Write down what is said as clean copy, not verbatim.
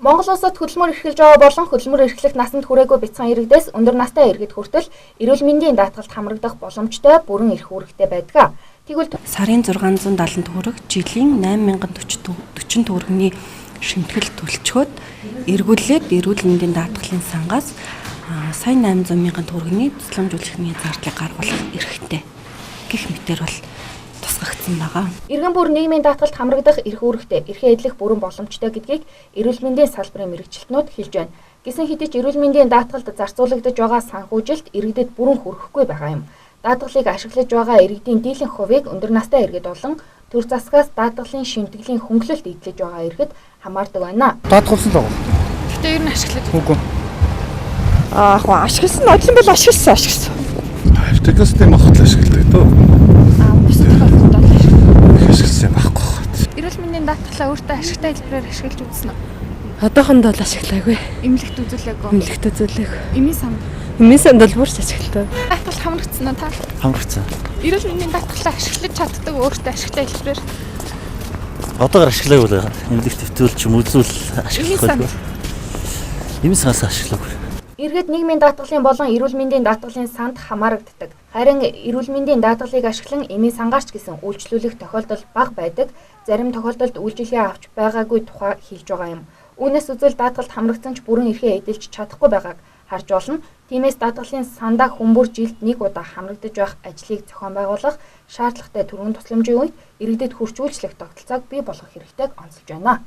Монгол улсад хөдөлмөр эрхэлж байгаа болон хөдөлмөр эрхлэх насанд хүрээгүй бяцхан иргэдээс өндөр настай иргэд хүртэл эрүүл мэндийн даатгалд хамрагдах боломжтой бүрэн эрх үүрэгтэй байдаг. Тэгвэл сарын 670 төгрөг, жилийн 8040 төгрөгийн шимтгэл төлчхөд эргүүлээд эрүүл мэндийн даатгалын сангаас сая 800 мянган төгрөгийн тусламжуулалтын зардлыг гаргуулах эрхтэй гэх мэтээр бол тусгагдсан байгаа. Иргэн бүр нийгмийн даатгалд хамрагдах эрх үүрэгтэй эрхээ эдлэх бүрэн боломжтой гэдгийг эрүүл мэндийн салбарын мэрэгчлэтнүүд хэлж байна. Гэсэн хэдий ч эрүүл мэндийн даатгалд зарцуулагдж байгаа санхүүжилт иргэдэд бүрэн хүрэхгүй байгаа юм. Даатгалыг ашиглаж байгаа иргэдийн дийлэнх хувийг өндөр настай иргэд болон төр засгаас даатгалын шимтгэлийн хөнгөлөлт эдлэж байгаа иргэд хамаардаг байна. Даатгалсан л байгаа. Гэтэ ер нь ашиглаж үгүй. Ашигласан одлон бол ашигласан. Тэгээс тийм ахт ашигладаг тоо. Ашигласан байхгүй. Эрүүл мэндийн даатгалаа өөртөө ашигтай хэлбэрээр ашиглаж үзсэн үү? Одоохонд бол ашиглаагүй. Эмнэлэгт үзүүлээгүй. Эмнэлэгт үзүүлээгүй. Эмийн санд. Эмийн санд бол бүрс ашигладаг. Даатгал хамрагдсан уу та? Хамрагдсан. Эрүүл мэндийн даатгалаа ашиглаж чаддаг өөртөө ашигтай хэлбэрээр. Одоогор ашиглаагүй л байгаа. Эмнэлэгт төвлөж юм үзүүл ашиглахгүй. Эмийн сандаас ашиглаагүй. Иргэд нийгмийн даатгалын болон эрүүл мэндийн даатгалын санд хамаарагддаг. Харин эрүүл мэндийн даатгалыг ашиглан эмийн сангаарч гэсэн үйлчлүүлэх тохиолдол бага байдаг. Зарим тохиолдолд үйлчилгээ авч байгаагүй тухай хэлж байгаа юм. Үүнээс үзвэл даатгалд хамрагдсан ч бүрэн эрхээ эдэлж чадахгүй байгааг харж болно. Тиймээс даатгалын сандаа хүмүүр жилд нэг удаа хамрагдаж байх ажлыг зохион байгуулах шаардлагатай төрийн тусламжийн үед иргэдэд хүрч үйлчлэх тогтолцоог бий болгох хэрэгтэйг онцолж байна.